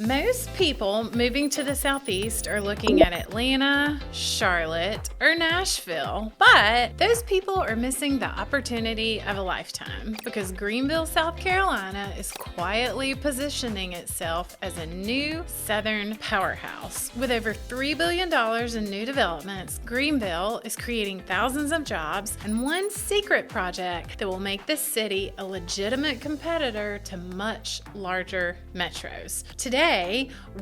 Most people moving to the Southeast are looking at Atlanta, Charlotte, or Nashville, but those people are missing the opportunity of a lifetime because Greenville, South Carolina is quietly positioning itself as a new Southern powerhouse. With over $3 billion in new developments, Greenville is creating thousands of jobs and one secret project that will make this city a legitimate competitor to much larger metros. Today,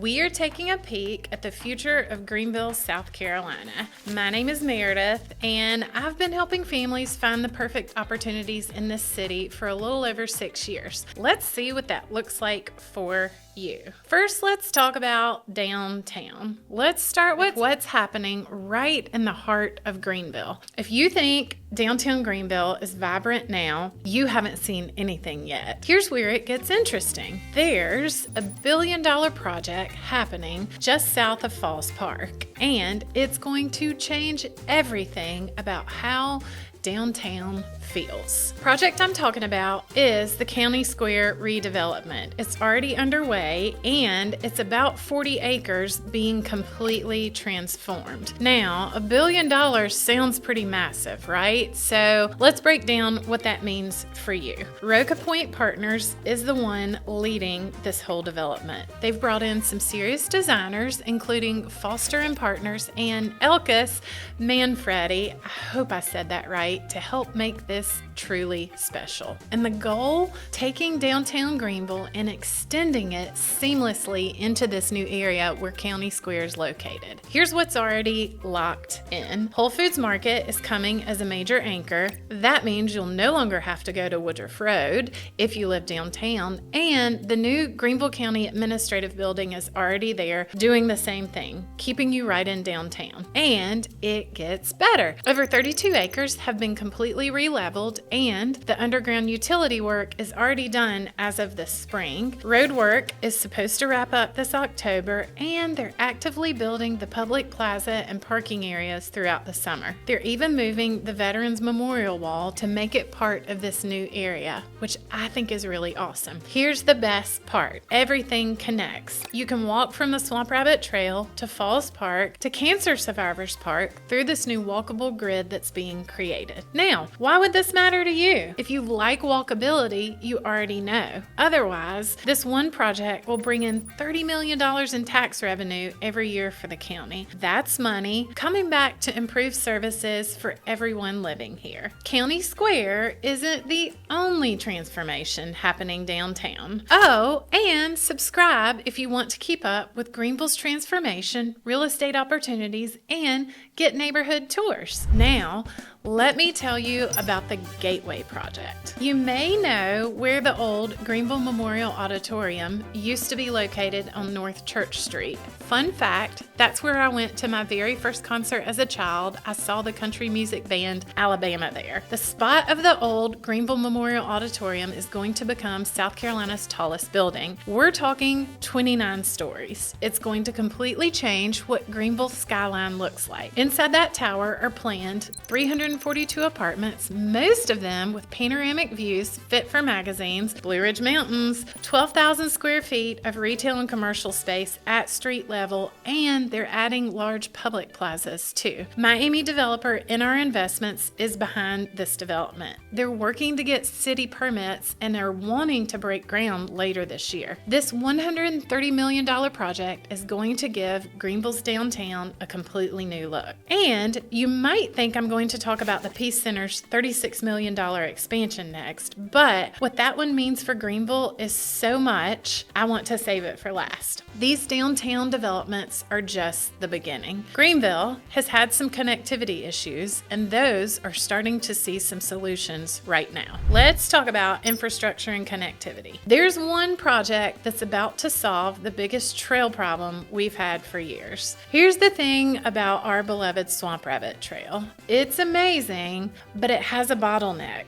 we are taking a peek at the future of Greenville, South Carolina. My name is Meredith, and I've been helping families find the perfect opportunities in this city for a little over 6 years. Let's see what that looks like for you. First, let's talk about downtown. Let's start with what's happening right in the heart of Greenville. If you think downtown Greenville is vibrant now, you haven't seen anything yet. Here's where it gets interesting. There's a $1 billion project happening just south of Falls Park, and it's going to change everything about how downtown feels. Project I'm talking about is the County Square redevelopment. It's already underway and it's about 40 acres being completely transformed. Now, $1 billion sounds pretty massive, right? So let's break down what that means for you. Roca Point Partners is the one leading this whole development. They've brought in some serious designers, including Foster and Partners and Elkus Manfredi, I hope I said that right, to help make this truly special. And the goal, taking downtown Greenville and extending it seamlessly into this new area where County Square is located. Here's what's already locked in. Whole Foods Market is coming as a major anchor. That means you'll no longer have to go to Woodruff Road if you live downtown, and the new Greenville County Administrative Building is already there doing the same thing, keeping you right in downtown. And it gets better. Over 32 acres have been completely re-leveled, and the underground utility work is already done as of this spring. Road work is supposed to wrap up this October, and they're actively building the public plaza and parking areas throughout the summer. They're even moving the Veterans Memorial Wall to make it part of this new area, which I think is really awesome. Here's the best part. Everything connects. You can walk from the Swamp Rabbit Trail to Falls Park to Cancer Survivors Park through this new walkable grid that's being created. Now, why would this matter to you? If you like walkability, you already know. Otherwise, this one project will bring in $30 million in tax revenue every year for the county. That's money coming back to improve services for everyone living here. County Square isn't the only transformation happening downtown. Oh, and subscribe if you want to keep up with Greenville's transformation, real estate opportunities, and get neighborhood tours. Now, let me tell you about the Gateway Project. You may know where the old Greenville Memorial Auditorium used to be located on North Church Street. Fun fact, that's where I went to my very first concert as a child. I saw the country music band Alabama there. The spot of the old Greenville Memorial Auditorium is going to become South Carolina's tallest building. We're talking 29 stories. It's going to completely change what Greenville's skyline looks like. Inside that tower are planned 342 apartments, most of them with panoramic views fit for magazines, Blue Ridge Mountains, 12,000 square feet of retail and commercial space at street level, and they're adding large public plazas too. Miami developer NR Investments is behind this development. They're working to get city permits and are wanting to break ground later this year. This $130 million project is going to give Greenville's downtown a completely new look. And you might think I'm going to talk about the Peace Center's $36 million expansion next, but what that one means for Greenville is so much, I want to save it for last. These downtown developments are just the beginning. Greenville has had some connectivity issues, and those are starting to see some solutions right now. Let's talk about infrastructure and connectivity. There's one project that's about to solve the biggest trail problem we've had for years. Here's the thing about our beloved Swamp Rabbit Trail. It's amazing, but it has a bottleneck: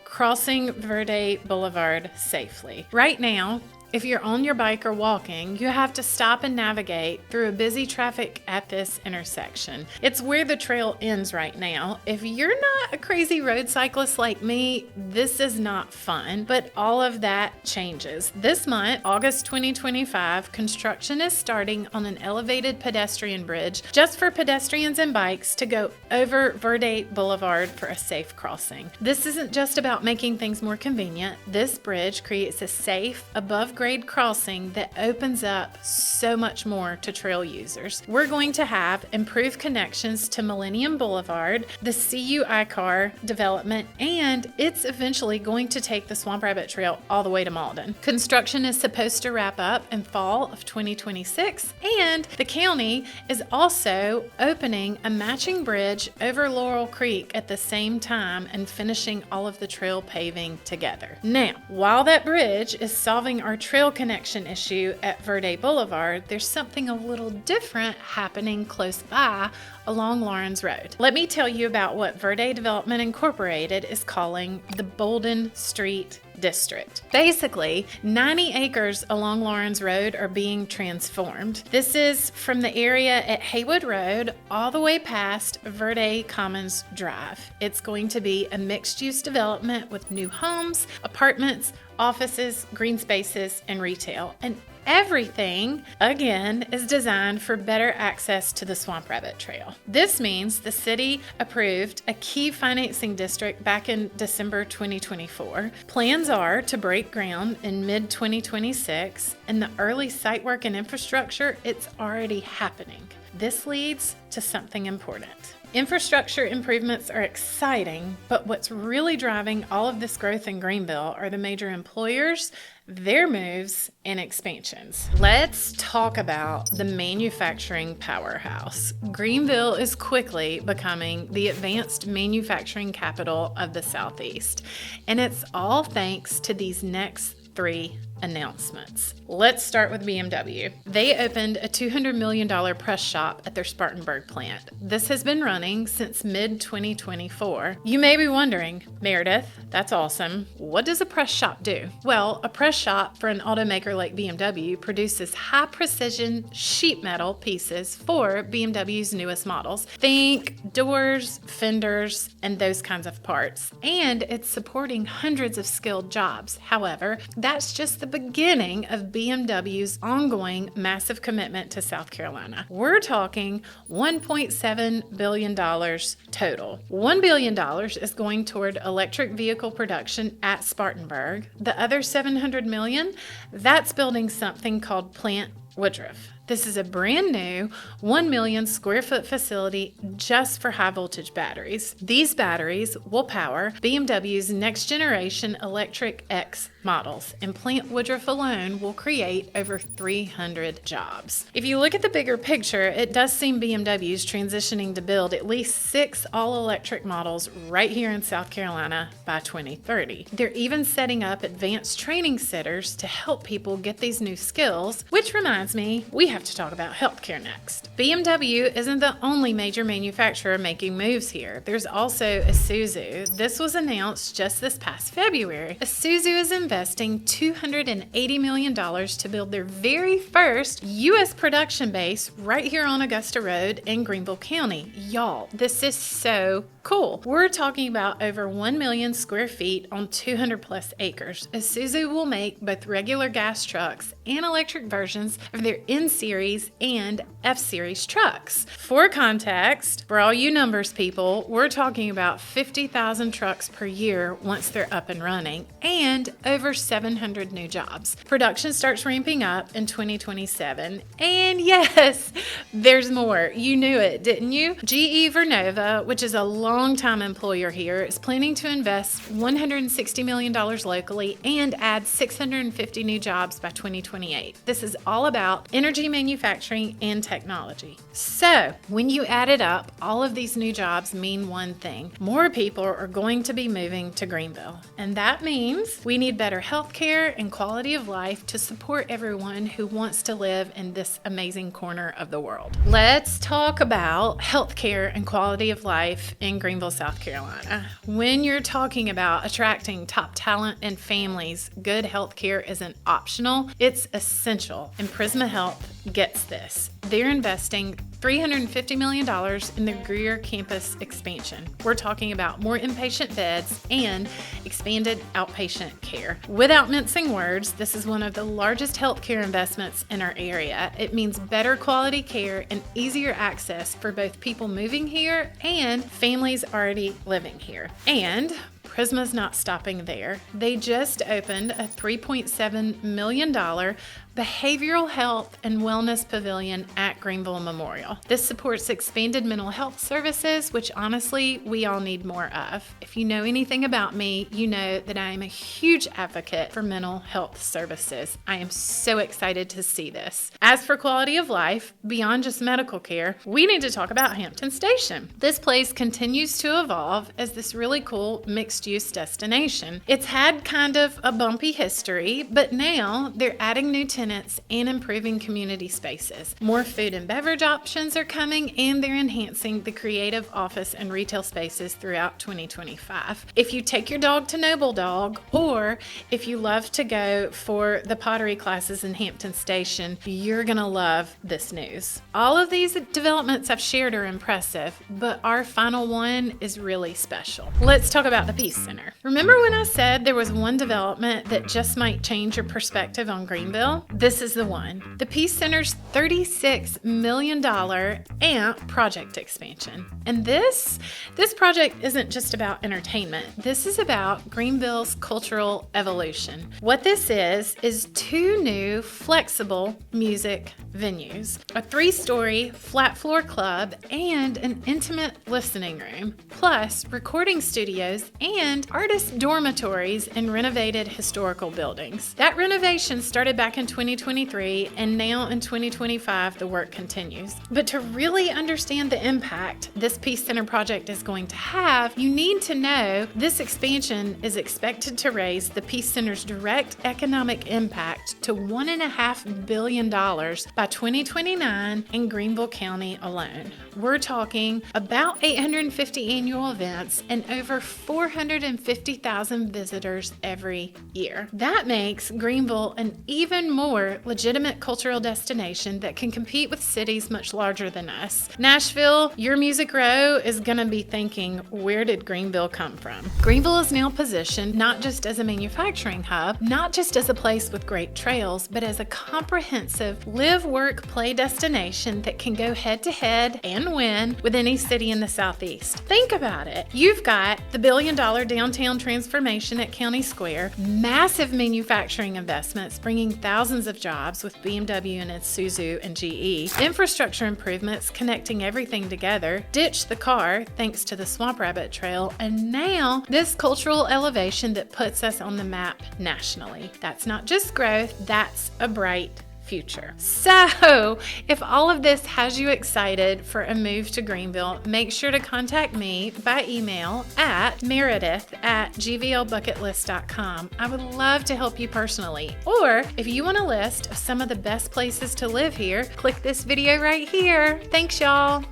crossing Verde Boulevard safely. Right now, If you're on your bike or walking, you have to stop and navigate through a busy traffic at this intersection. It's where the trail ends right now. If you're not a crazy road cyclist like me, this is not fun, but all of that changes. This month, August 2025, construction is starting on an elevated pedestrian bridge just for pedestrians and bikes to go over Verde Boulevard for a safe crossing. This isn't just about making things more convenient. This bridge creates a safe, above-grade crossing that opens up so much more to trail users. We're going to have improved connections to Millennium Boulevard, the CU iCar development, and it's eventually going to take the Swamp Rabbit Trail all the way to Malden. Construction is supposed to wrap up in fall of 2026, and the county is also opening a matching bridge over Laurel Creek at the same time and finishing all of the trail paving together. Now, while that bridge is solving our trail connection issue at Verde Boulevard, there's something a little different happening close by along Lawrence Road. Let me tell you about what Verde Development Incorporated is calling the Bolden Street District. Basically, 90 acres along Lawrence Road are being transformed. This is from the area at Haywood Road all the way past Verde Commons Drive. It's going to be a mixed-use development with new homes, apartments, offices, green spaces, and retail. And everything, again, is designed for better access to the Swamp Rabbit Trail. This means the city approved a key financing district back in December 2024. Plans are to break ground in mid-2026, and the early site work and infrastructure, it's already happening. This leads to something important. Infrastructure improvements are exciting, but what's really driving all of this growth in Greenville are the major employers, their moves, and expansions. Let's talk about the manufacturing powerhouse. Greenville is quickly becoming the advanced manufacturing capital of the Southeast, and it's all thanks to these next three announcements. Let's start with BMW. They opened a $200 million press shop at their Spartanburg plant. This has been running since mid-2024. You may be wondering, Meredith, that's awesome. What does a press shop do? Well, a press shop for an automaker like BMW produces high-precision sheet metal pieces for BMW's newest models. Think doors, fenders, and those kinds of parts. And it's supporting hundreds of skilled jobs. However, that's just the beginning of BMW's ongoing massive commitment to South Carolina. We're talking $1.7 billion total. $1 billion is going toward electric vehicle production at Spartanburg. The other $700 million, that's building something called Plant Woodruff. This is a brand new 1 million square foot facility just for high voltage batteries. These batteries will power BMW's next generation electric X models, and Plant Woodruff alone will create over 300 jobs. If you look at the bigger picture, it does seem BMW's transitioning to build at least 6 all-electric models right here in South Carolina by 2030. They're even setting up advanced training centers to help people get these new skills, which reminds me, we have to talk about healthcare next. BMW isn't the only major manufacturer making moves here. There's also Isuzu. This was announced just this past February. Isuzu is investing $280 million to build their very first U.S. production base right here on Augusta Road in Greenville County. Y'all, this is so cool. We're talking about over 1 million square feet on 200 plus acres. Isuzu will make both regular gas trucks and electric versions of their N-Series and F-Series trucks. For context, for all you numbers people, we're talking about 50,000 trucks per year once they're up and running, and over 700 new jobs. Production starts ramping up in 2027, and yes, there's more. You knew it, didn't you? GE Vernova, which is a long-time employer here, is planning to invest $160 million locally and add 650 new jobs by 2028. This is all about about energy manufacturing and technology. So when you add it up, all of these new jobs mean one thing. More people are going to be moving to Greenville. And that means we need better health care and quality of life to support everyone who wants to live in this amazing corner of the world. Let's talk about health care and quality of life in Greenville, South Carolina. When you're talking about attracting top talent and families, good health care isn't optional, it's essential. And Prisma Health gets this. They're investing $350 million in the Greer campus expansion. We're talking about more inpatient beds and expanded outpatient care. Without mincing words, this is one of the largest healthcare investments in our area. It means better quality care and easier access for both people moving here and families already living here. And Prisma's not stopping there. They just opened a $3.7 million behavioral health and wellness pavilion at Greenville Memorial. This supports expanded mental health services, which honestly, we all need more of. If you know anything about me, you know that I am a huge advocate for mental health services. I am so excited to see this. As for quality of life, beyond just medical care, we need to talk about Hampton Station. This place continues to evolve as this really cool mixed-use destination. It's had kind of a bumpy history, but now they're adding new tenants and improving community spaces. More food and beverage options are coming, and they're enhancing the creative office and retail spaces throughout 2025. If you take your dog to Noble Dog, or if you love to go for the pottery classes in Hampton Station, you're gonna love this news. All of these developments I've shared are impressive, but our final one is really special. Let's talk about the Peace Center. Remember when I said there was one development that just might change your perspective on Greenville? This is the one. The Peace Center's $36 million AMP project expansion. And this project isn't just about entertainment. This is about Greenville's cultural evolution. What this is 2 new flexible music venues, a 3-story flat floor club, and an intimate listening room, plus recording studios and artist dormitories in renovated historical buildings. That renovation started back in 2023, and now in 2025, the work continues. But to really understand the impact this Peace Center project is going to have, you need to know this expansion is expected to raise the Peace Center's direct economic impact to $1.5 billion by 2029 in Greenville County alone. We're talking about 850 annual events and over 450,000 visitors every year. That makes Greenville an even more legitimate cultural destination that can compete with cities much larger than us. Nashville, your Music Row is going to be thinking, where did Greenville come from? Greenville is now positioned not just as a manufacturing hub, not just as a place with great trails, but as a comprehensive live, work, play destination that can go head to head and win with any city in the Southeast. Think about it. You've got the $1 billion downtown transformation at County Square, massive manufacturing investments bringing thousands of jobs with BMW and Isuzu and GE, infrastructure improvements connecting everything together, ditch the car thanks to the Swamp Rabbit Trail, and now this cultural elevation that puts us on the map nationally. That's not just growth, that's a bright future. So, if all of this has you excited for a move to Greenville, make sure to contact me by email at meredith@gvlbucketlist.com. I would love to help you personally. Or if you want a list of some of the best places to live here, click this video right here. Thanks, y'all.